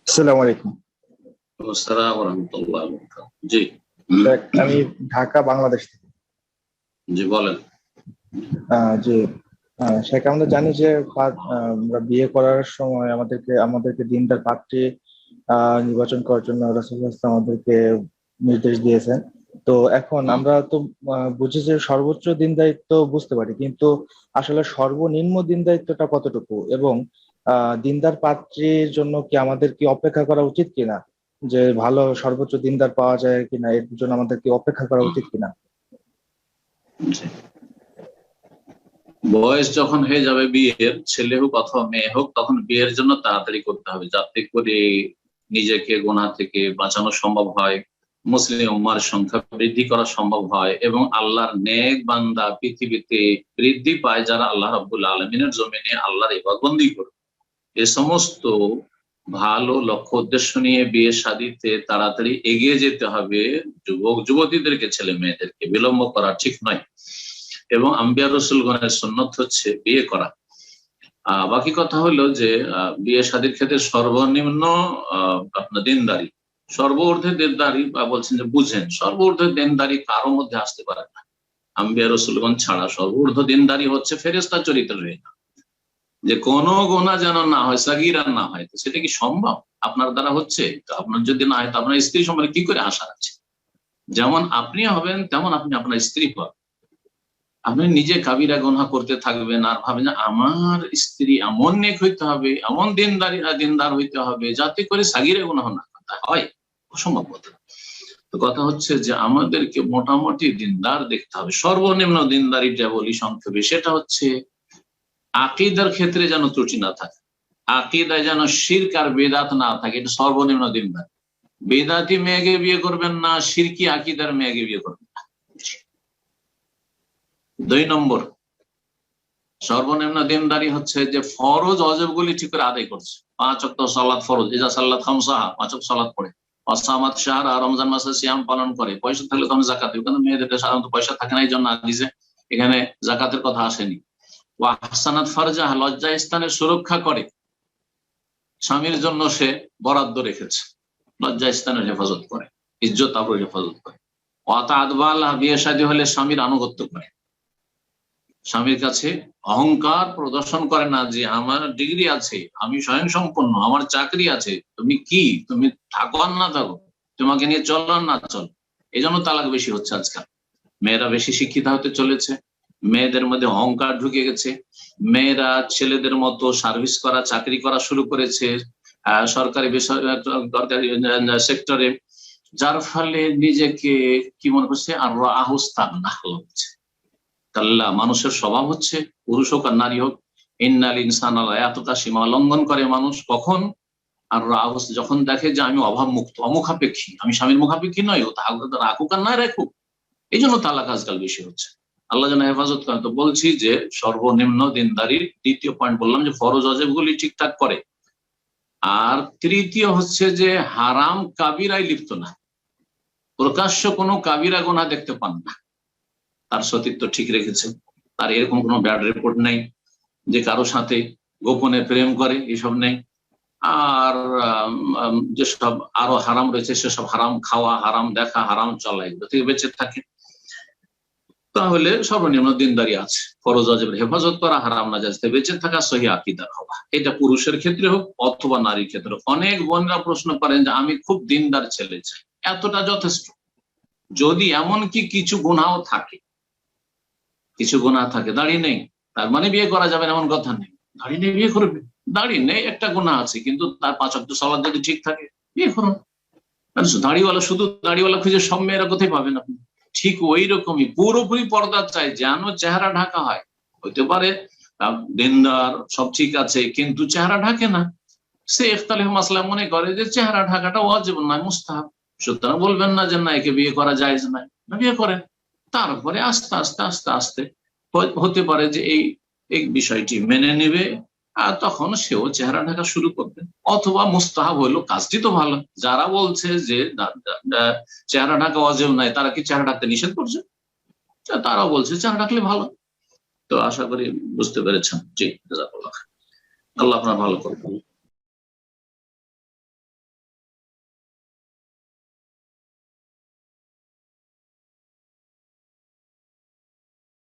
আসসালামু আলাইকুম। আসসালামু আলাইকুম ওয়া রাহমাতুল্লাহি ওয়া বারাকাতুহু। জি। আমি ঢাকা, বাংলাদেশ থেকে। জি বলেন। যে শেখ, আমরা জানি যে আমরা বিয়ে করার সময় আমাদেরকে দিনদার পাত্রী নির্বাচন করার জন্য রাসূলুল্লাহ সাল্লাল্লাহু আলাইহি ওয়াসাল্লাম আমাদেরকে নির্দেশ দিয়েছেন। তো এখন আমরা তো বুঝি যে সর্বোচ্চ দিনদারিত্ব বুঝতে পারি, কিন্তু আসলে সর্বনিম্ন দিনদারিত্বটা কতটুকু, এবং দিনদার পাত্রীর জন্য কি আমাদের কি অপেক্ষা করা উচিত কিনা, যে ভালো সর্বোচ্চ দিনদার পাওয়া যায় কিনা এর জন্য আমাদের কি অপেক্ষা করা উচিত কিনা? জি। বয়স যখন হয়ে যাবে বিয়ের, ছেলে হোক অথবা মেয়ে হোক, তখন বিয়ের জন্য তাড়াতাড়ি করতে হবে, যাতে করে নিজেকে গুনাহ থেকে বাঁচানো সম্ভব হয়, মুসলিম উম্মার সংখ্যা বৃদ্ধি করা সম্ভব হয়, এবং আল্লাহর নেক বান্দা পৃথিবীতে বৃদ্ধি পায় যারা আল্লাহ রাব্বুল আলামিনের জমিনে আল্লাহর ইবাদতবন্দি করে। এ সমস্ত ভালো লক্ষ্য উদ্দেশ্য নিয়ে বিয়ে শাদীতে তাড়াতাড়ি এগিয়ে যেতে হবে। যুবক যুবতীদেরকে, ছেলে মেয়েদেরকে বিলম্ব করা ঠিক নয়। এবং আম্বিয়া রাসূলগণের সুন্নত হচ্ছে বিয়ে করা। বাকি কথা হলো যে বিয়ে শাদীর ক্ষেত্রে সর্বনিম্ন আপনার দিনদারি, সর্বঊর্ধ্বে দিনদারি, বা বলছেন যে বুঝেন, সর্বঊর্ধ্বে দিনদারি কারোর মধ্যে আসতে পারে না। আম্বিয়া রাসূলগণ ছাড়া সর্বঊর্ধ্ব দিনদারি হচ্ছে ফেরেশতা চরিত্রের, যে কোনো গুনাহ যেন না হয়, সাগীরা না হয়। তো সেটা কি সম্ভব আপনার দ্বারা? হচ্ছে তো আপনার যদি না হয়, তো আপনার স্ত্রী সম্পর্কে কি করে আশা আছে? যেমন আপনি হবেন তেমন আপনি আপনার স্ত্রী পাবেন। আপনি নিজে কাবিরা গুনাহ করতে থাকবেন আর ভাবেন যে আমার স্ত্রী এমন নেক হইতে হবে, এমন দিনদার হইতে হবে, যাতে করে সাগীরা গুনাহ না হয়। অসম্ভব কথা। তো কথা হচ্ছে যে আমাদেরকে মোটামুটি দিনদার দেখতে হবে। সর্বনিম্ন দিনদারি যা বলি সংক্ষেপে, সেটা হচ্ছে আকীদার ক্ষেত্রে যেন ত্রুটি না থাকে, আকীদায় যেন শিরক আর বেদাত না থাকে, এটা সর্বনিম্ন দিনদার। বেদাতি মেয়েকে বিয়ে করবেন না, শিরকি আকীদার মেয়েকে বিয়ে করবেন না। 2 নম্বর, সর্বনিম্ন দিনদারি হচ্ছে যে ফরজ অজব গুলি ঠিক করে আদায় করছে। 5 ওয়াক্ত সালাত ফরজ, ইজা সাল্লাত খামসাহা, 5 ওয়াক্ত সালাত পড়ে, ওয়াসামাত শাহরা, রমজান মাসে সিয়াম পালন করে, পয়সা থাকলে তখন যাকাত দিবে। কিন্তু মেয়েদের সাধারণত পয়সা থাকে না, এই জন্য হাদিসে এখানে যাকাতের কথা আসেনি। ওয়া আহসানাত ফারজাহা, লজ্জা স্থানের সুরক্ষা করে, স্বামীর জন্য সে বরাদ্দ রেখেছে, লজ্জা স্থানের হেফাজত করে, ইজ্জত আবরুর হেফাজত করে। ওয়া তাআত বালাহা, বিয়ে শাদী হলে স্বামীর আনুগত্য করে, স্বামীর কাছে অহংকার প্রদর্শন করে না যে আমার ডিগ্রি আছে, আমি স্বয়ং সম্পন্ন, আমার চাকরি আছে, তুমি কি, তুমি থাকো আর না থাকো, তোমাকে নিয়ে চল আর না চল। এই জন্য তালাক বেশি হচ্ছে আজকাল। মেয়েরা বেশি শিক্ষিত হতে চলেছে, মেয়েদের মধ্যে অহংকার ঢুকে গেছে, মেয়েরা ছেলেদের মতো সার্ভিস করা, চাকরি করা শুরু করেছে সরকারি বেসরকারি সেক্টরে, যার ফলে নিজেকে কি মনে করছে, আর আহস্তান না হচ্ছে। কাল্লা, মানুষের স্বভাব হচ্ছে, পুরুষ হোক আর নারী হোক, ইন্নাল ইনসানা লায়াতুকা, সীমা লঙ্ঘন করে মানুষ কখন, আর যখন দেখে যে আমি অভাব মুক্ত, অমুখাপেক্ষী, আমি স্বামীর মুখাপেক্ষী নই, ও রাখুক আর না রাখুক। এই জন্য তালাক আজকাল বেশি হচ্ছে। আল্লাহ যেন হেফাজত করেন। তো বলছি যে সর্বনিম্ন দিনদারির দ্বিতীয় পয়েন্ট বললাম যে ফরজ অজেব গুলি ঠিকঠাক করে, আর তৃতীয় হচ্ছে যে হারাম কাবিরায় লিপ্ত না, প্রকাশ্য কোনো কাবিরা গুনাহ দেখতে পান না, তার সতীত্ব ঠিক রেখেছে, তার এরকম কোনো ব্যাড রিপোর্ট নেই যে কারো সাথে গোপনে প্রেম করে, এসব নেই। আর যেসব আরো হারাম রয়েছে, সেসব হারাম খাওয়া, হারাম দেখা, হারাম চলা, এগুলো থেকে বেঁচে থাকে, তাহলে সর্বনিম্ন দিনদারি আছে। ফরজ ওয়াজিবের হেফাজত করা, হারাম নাজায়েজ থেকে বেঁচে থাকা, সহি আকীদার হওয়া। এটা পুরুষের ক্ষেত্রে হোক অথবা নারীর ক্ষেত্রে হোক। অনেক বোনরা প্রশ্ন করেন যে আমি খুব দিনদার ছেলে চাই, এতটা যথেষ্ট? যদি এমনকি কিছু গুনাহ থাকে, কিছু গুনাহ থাকে, দাড়ি নেই, তার মানে বিয়ে করা যাবে না এমন কথা নেই। দাড়ি নেই বিয়ে করবে, দাড়ি নেই একটা গুনাহ আছে, কিন্তু তার 5 ওয়াক্ত সালাত যদি ঠিক থাকে, বিয়ে করুন। দাড়িওয়ালা, শুধু দাড়িওয়ালা খুঁজে সব মেয়েরা কোথায় পাবেন আপনি? ঠিক ওই রকমই পুরোপুরি পর্দা চাই, যেন চেহারা ঢাকা হয়। হতে পারে দিনদার, সব ঠিক আছে, কিন্তু চেহারা ঢাকে না, সে ইখতিলাফ মাসলা মনে করে যে চেহারা ঢাকাটা ওয়াজিব নয়, মুস্তাহাব। সুতরাং বলবেন না যে না, একে বিয়ে করা জায়েজ নয়, না, বিয়ে করেন। তারপরে আস্তে আস্তে আস্তে আস্তে হতে পারে যে এই বিষয়টি মেনে নেবে, আর তখন সেও চেহারা ঢাকা শুরু করবে। অথবা মুস্তাহাব হইলো, কাজটি তো ভালো। যারা বলছে যে চেহারা ঢাকা ওয়াজিব নাই, তারা কি চেহারা ঢাকতে নিষেধ করছে? তারাও বলছে চেহারা ঢাকলে ভালো। তো আশা করি বুঝতে পেরেছেন। জি, জাযাকাল্লাহ। আল্লাহ আপনার ভালো করবেন।